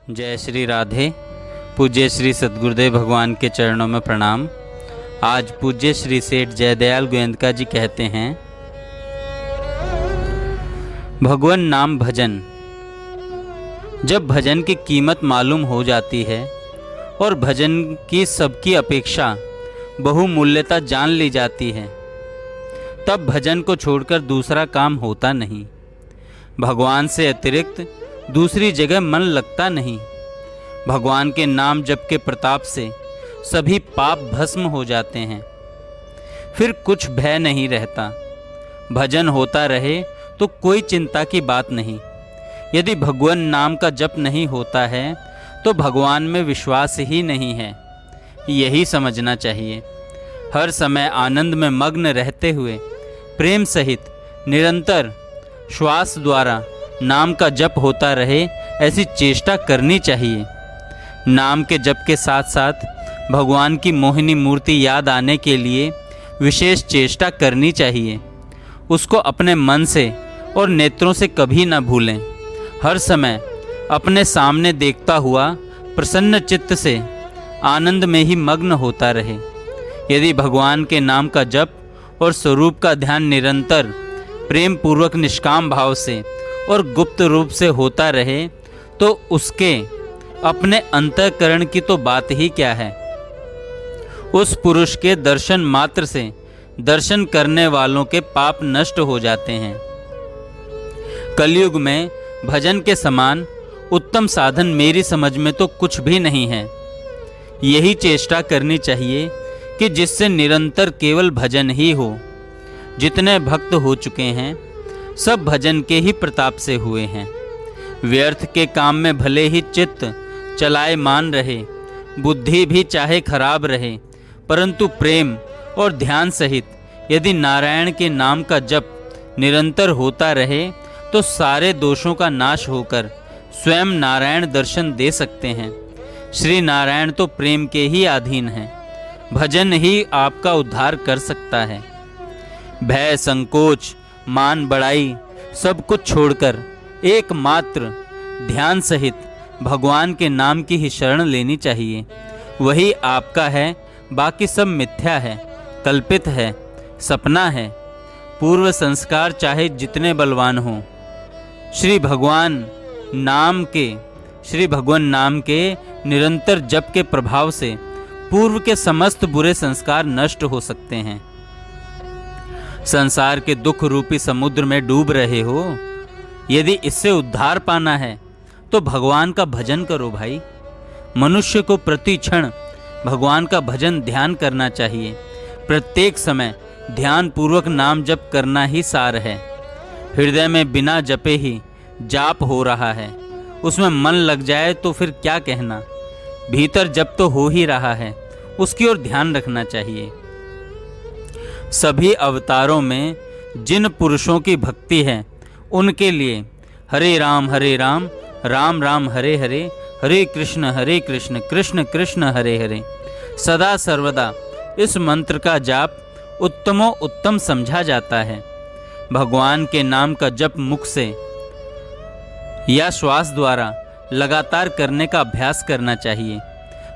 जय श्री राधे। पूज्य श्री सद्गुरुदेव भगवान के चरणों में प्रणाम। आज पूज्य श्री सेठ जयदयाल गोयंदका जी कहते हैं, भगवान नाम भजन। जब भजन की कीमत मालूम हो जाती है और भजन की सबकी अपेक्षा बहुमूल्यता जान ली जाती है, तब भजन को छोड़कर दूसरा काम होता नहीं। भगवान से अतिरिक्त दूसरी जगह मन लगता नहीं। भगवान के नाम जप के प्रताप से सभी पाप भस्म हो जाते हैं, फिर कुछ भय नहीं रहता। भजन होता रहे तो कोई चिंता की बात नहीं। यदि भगवान नाम का जप नहीं होता है तो भगवान में विश्वास ही नहीं है, यही समझना चाहिए। हर समय आनंद में मग्न रहते हुए प्रेम सहित निरंतर श्वास द्वारा नाम का जप होता रहे, ऐसी चेष्टा करनी चाहिए। नाम के जप के साथ साथ भगवान की मोहिनी मूर्ति याद आने के लिए विशेष चेष्टा करनी चाहिए। उसको अपने मन से और नेत्रों से कभी न भूलें। हर समय अपने सामने देखता हुआ प्रसन्न चित्त से आनंद में ही मग्न होता रहे। यदि भगवान के नाम का जप और स्वरूप का ध्यान निरंतर प्रेम पूर्वक निष्काम भाव से और गुप्त रूप से होता रहे तो उसके अपने अंतःकरण की तो बात ही क्या है। उस पुरुष के दर्शन मात्र से दर्शन करने वालों के पाप नष्ट हो जाते हैं। कलयुग में भजन के समान उत्तम साधन मेरी समझ में तो कुछ भी नहीं है। यही चेष्टा करनी चाहिए कि जिससे निरंतर केवल भजन ही हो। जितने भक्त हो चुके हैं सब भजन के ही प्रताप से हुए हैं। व्यर्थ के काम में भले ही चित्त चलाए मान रहे, बुद्धि भी चाहे खराब रहे, परंतु प्रेम और ध्यान सहित यदि नारायण के नाम का जप निरंतर होता रहे तो सारे दोषों का नाश होकर स्वयं नारायण दर्शन दे सकते हैं। श्री नारायण तो प्रेम के ही अधीन हैं। भजन ही आपका उद्धार कर सकता है। भय, संकोच, मान बढ़ाई सब कुछ छोड़कर एकमात्र ध्यान सहित भगवान के नाम की ही शरण लेनी चाहिए। वही आपका है, बाकी सब मिथ्या है, कल्पित है, सपना है। पूर्व संस्कार चाहे जितने बलवान हों, श्री भगवान नाम के निरंतर जप के प्रभाव से पूर्व के समस्त बुरे संस्कार नष्ट हो सकते हैं। संसार के दुख रूपी समुद्र में डूब रहे हो, यदि इससे उद्धार पाना है तो भगवान का भजन करो भाई। मनुष्य को प्रति क्षण भगवान का भजन ध्यान करना चाहिए। प्रत्येक समय ध्यान पूर्वक नाम जप करना ही सार है। हृदय में बिना जपे ही जाप हो रहा है, उसमें मन लग जाए तो फिर क्या कहना। भीतर जप तो हो ही रहा है, उसकी ओर ध्यान रखना चाहिए। सभी अवतारों में जिन पुरुषों की भक्ति है उनके लिए हरे राम राम राम हरे हरे, हरे कृष्ण कृष्ण कृष्ण हरे हरे सदा सर्वदा इस मंत्र का जाप उत्तमों उत्तम समझा जाता है। भगवान के नाम का जप मुख से या श्वास द्वारा लगातार करने का अभ्यास करना चाहिए।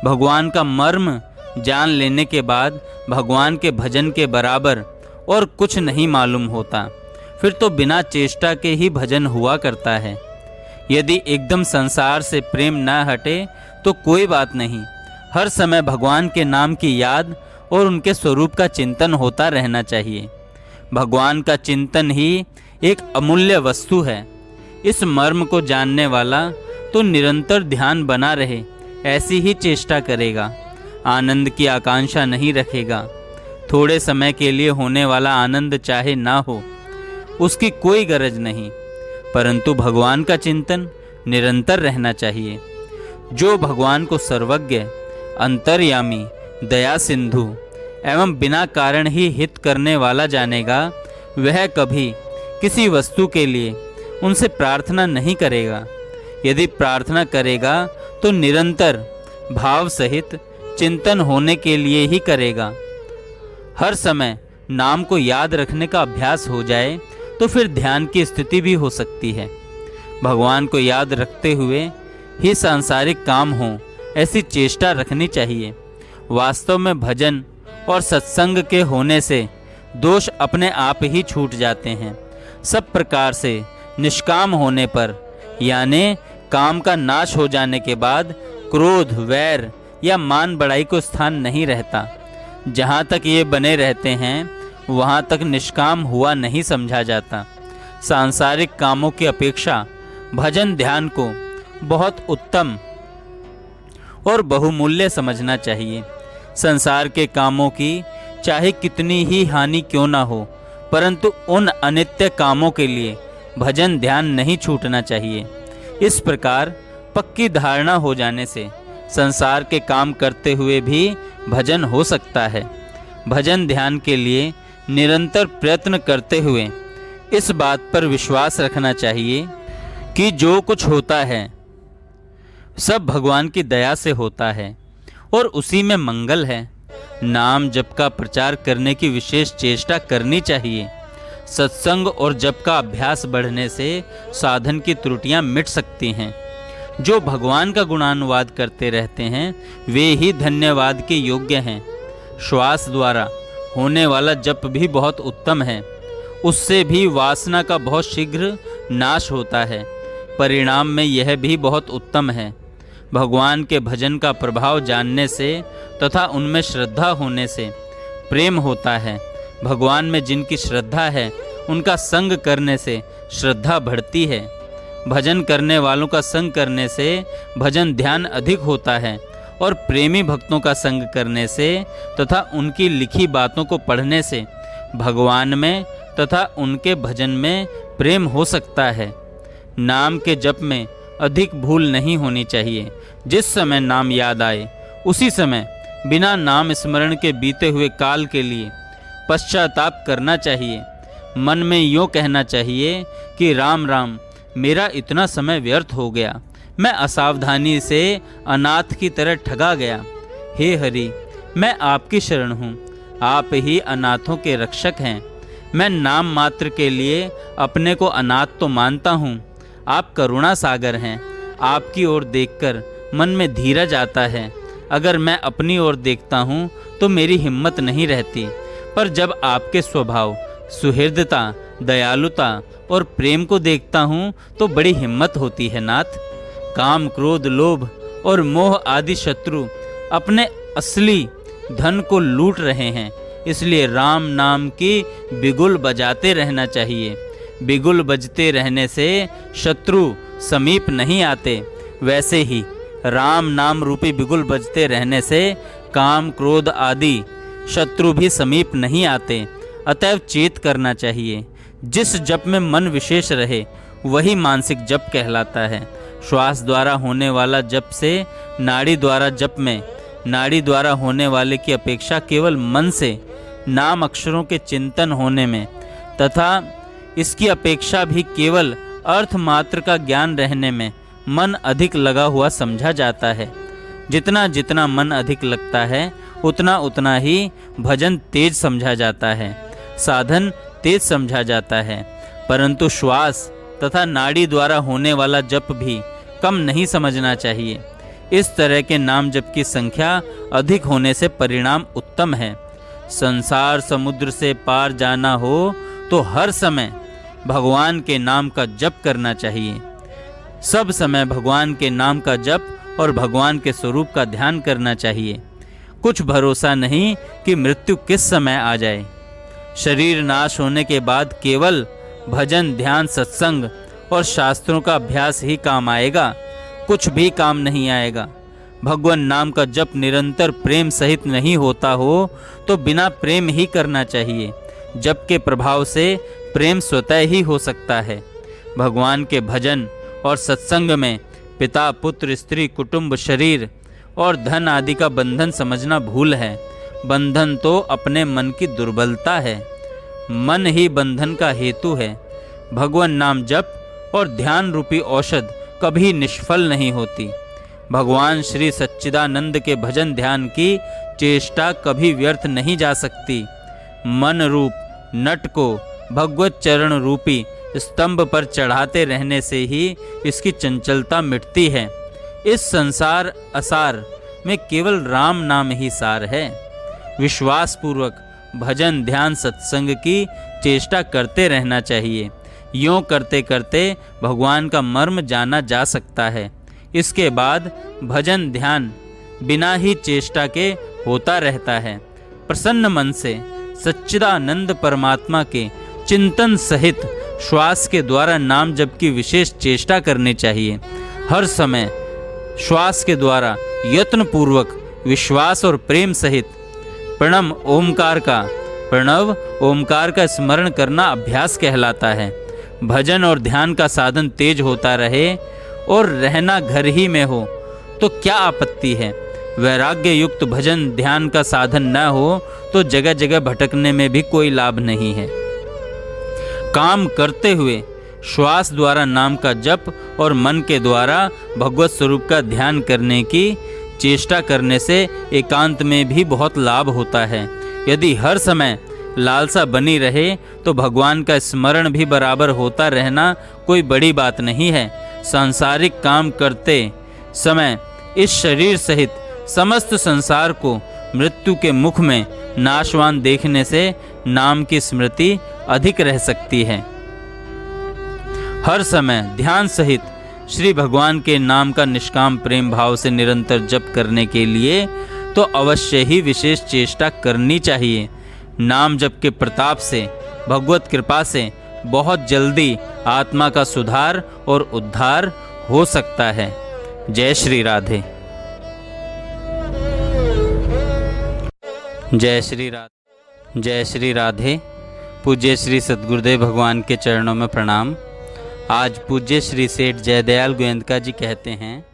भगवान का मर्म जान लेने के बाद भगवान के भजन के बराबर और कुछ नहीं मालूम होता। फिर तो बिना चेष्टा के ही भजन हुआ करता है। यदि एकदम संसार से प्रेम न हटे तो कोई बात नहीं, हर समय भगवान के नाम की याद और उनके स्वरूप का चिंतन होता रहना चाहिए। भगवान का चिंतन ही एक अमूल्य वस्तु है। इस मर्म को जानने वाला तो निरंतर ध्यान बना रहे ऐसी ही चेष्टा करेगा। आनंद की आकांक्षा नहीं रखेगा। थोड़े समय के लिए होने वाला आनंद चाहे ना हो, उसकी कोई गरज नहीं, परंतु भगवान का चिंतन निरंतर रहना चाहिए। जो भगवान को सर्वज्ञ, अंतर्यामी, दया सिंधु एवं बिना कारण ही हित करने वाला जानेगा, वह कभी किसी वस्तु के लिए उनसे प्रार्थना नहीं करेगा। यदि प्रार्थना करेगा तो निरंतर भाव सहित चिंतन होने के लिए ही करेगा। हर समय नाम को याद रखने का अभ्यास हो जाए तो फिर ध्यान की स्थिति भी हो सकती है। भगवान को याद रखते हुए ही सांसारिक काम हो, ऐसी चेष्टा रखनी चाहिए। वास्तव में भजन और सत्संग के होने से दोष अपने आप ही छूट जाते हैं। सब प्रकार से निष्काम होने पर, यानी काम का नाश हो जाने के बाद, क्रोध, वैर या मान बढ़ाई को स्थान नहीं रहता। जहाँ तक ये बने रहते हैं वहाँ तक निष्काम हुआ नहीं समझा जाता। सांसारिक कामों की अपेक्षा भजन ध्यान को बहुत उत्तम और बहुमूल्य समझना चाहिए। संसार के कामों की चाहे कितनी ही हानि क्यों ना हो, परंतु उन अनित्य कामों के लिए भजन ध्यान नहीं छूटना चाहिए। इस प्रकार पक्की धारणा हो जाने से संसार के काम करते हुए भी भजन हो सकता है। भजन ध्यान के लिए निरंतर प्रयत्न करते हुए इस बात पर विश्वास रखना चाहिए कि जो कुछ होता है सब भगवान की दया से होता है और उसी में मंगल है। नाम जप का प्रचार करने की विशेष चेष्टा करनी चाहिए। सत्संग और जप का अभ्यास बढ़ने से साधन की त्रुटियां मिट सकती हैं। जो भगवान का गुणानुवाद करते रहते हैं वे ही धन्यवाद के योग्य हैं। श्वास द्वारा होने वाला जप भी बहुत उत्तम है। उससे भी वासना का बहुत शीघ्र नाश होता है। परिणाम में यह भी बहुत उत्तम है। भगवान के भजन का प्रभाव जानने से तथा उनमें श्रद्धा होने से प्रेम होता है। भगवान में जिनकी श्रद्धा है उनका संग करने से श्रद्धा बढ़ती है। भजन करने वालों का संग करने से भजन ध्यान अधिक होता है और प्रेमी भक्तों का संग करने से तथा उनकी लिखी बातों को पढ़ने से भगवान में तथा उनके भजन में प्रेम हो सकता है। नाम के जप में अधिक भूल नहीं होनी चाहिए। जिस समय नाम याद आए उसी समय बिना नाम स्मरण के बीते हुए काल के लिए पश्चाताप करना चाहिए। मन में यूँ कहना चाहिए कि राम राम, मेरा इतना समय व्यर्थ हो गया, मैं असावधानी से अनाथ की तरह ठगा गया। हे हरि, मैं आपकी शरण हूँ, आप ही अनाथों के रक्षक हैं। मैं नाम मात्र के लिए अपने को अनाथ तो मानता हूँ। आप करुणा सागर हैं। आपकी ओर देखकर मन में धीरज आता है। अगर मैं अपनी ओर देखता हूँ तो मेरी हिम्मत नहीं रहती, पर जब आपके स्वभाव, सुहृदता, दयालुता और प्रेम को देखता हूँ तो बड़ी हिम्मत होती है नाथ। काम, क्रोध, लोभ और मोह आदि शत्रु अपने असली धन को लूट रहे हैं, इसलिए राम नाम की बिगुल बजाते रहना चाहिए। बिगुल बजते रहने से शत्रु समीप नहीं आते, वैसे ही राम नाम रूपी बिगुल बजते रहने से काम, क्रोध आदि शत्रु भी समीप नहीं आते। अतएव चेत करना चाहिए। जिस जप में मन विशेष रहे वही मानसिक जप कहलाता है। श्वास द्वारा होने वाला जप से नाड़ी द्वारा जप में नाड़ी द्वारा होने वाले की अपेक्षा केवल मन से नाम अक्षरों के चिंतन होने में तथा इसकी अपेक्षा भी केवल अर्थ मात्र का ज्ञान रहने में मन अधिक लगा हुआ समझा जाता है। जितना जितना मन अधिक लगता है उतना उतना ही भजन तेज समझा जाता है, साधन तेज समझा जाता है। परंतु श्वास तथा नाड़ी द्वारा होने वाला जप भी कम नहीं समझना चाहिए। इस तरह के नाम जप की संख्या अधिक होने से परिणाम उत्तम है। संसार समुद्र से पार जाना हो तो हर समय भगवान के नाम का जप करना चाहिए। सब समय भगवान के नाम का जप और भगवान के स्वरूप का ध्यान करना चाहिए। कुछ भरोसा नहीं कि मृत्यु किस समय आ जाए। शरीर नाश होने के बाद केवल भजन, ध्यान, सत्संग और शास्त्रों का अभ्यास ही काम आएगा, कुछ भी काम नहीं आएगा। भगवान नाम का जप निरंतर प्रेम सहित नहीं होता हो तो बिना प्रेम ही करना चाहिए। जप के प्रभाव से प्रेम स्वतः ही हो सकता है। भगवान के भजन और सत्संग में पिता, पुत्र, स्त्री, कुटुंब, शरीर और धन आदि का बंधन समझना भूल है। बंधन तो अपने मन की दुर्बलता है। मन ही बंधन का हेतु है। भगवान नाम जप और ध्यान रूपी औषध कभी निष्फल नहीं होती। भगवान श्री सच्चिदानंद के भजन ध्यान की चेष्टा कभी व्यर्थ नहीं जा सकती। मन रूप नट को भगवत चरण रूपी स्तंभ पर चढ़ाते रहने से ही इसकी चंचलता मिटती है। इस संसार असार में केवल राम नाम ही सार है। विश्वास पूर्वक भजन ध्यान सत्संग की चेष्टा करते रहना चाहिए। यों करते करते भगवान का मर्म जाना जा सकता है। इसके बाद भजन ध्यान बिना ही चेष्टा के होता रहता है। प्रसन्न मन से सच्चिदानंद परमात्मा के चिंतन सहित श्वास के द्वारा नाम जप की विशेष चेष्टा करनी चाहिए। हर समय श्वास के द्वारा यत्न पूर्वक विश्वास और प्रेम सहित प्रणव ओमकार का स्मरण करना अभ्यास कहलाता है। भजन और ध्यान का साधन तेज होता रहे और रहना घर ही में हो तो क्या आपत्ति है। वैराग्य युक्त भजन ध्यान का साधन न हो तो जगह जगह भटकने में भी कोई लाभ नहीं है। काम करते हुए श्वास द्वारा नाम का जप और मन के द्वारा भगवत स्वरूप का ध्यान करने की चेष्टा करने से एकांत में भी बहुत लाभ होता है। यदि हर समय लालसा बनी रहे तो भगवान का स्मरण भी बराबर होता रहना कोई बड़ी बात नहीं है। सांसारिक काम करते समय इस शरीर सहित समस्त संसार को मृत्यु के मुख में नाशवान देखने से नाम की स्मृति अधिक रह सकती है। हर समय ध्यान सहित श्री भगवान के नाम का निष्काम प्रेम भाव से निरंतर जप करने के लिए तो अवश्य ही विशेष चेष्टा करनी चाहिए। नाम जप के प्रताप से भगवत कृपा से बहुत जल्दी आत्मा का सुधार और उद्धार हो सकता है। जय श्री राधे। जय श्री राधे। पूज्य श्री सद्गुरुदेव भगवान के चरणों में प्रणाम। आज पूज्य श्री सेठ जयदयाल गोयंदका जी कहते हैं,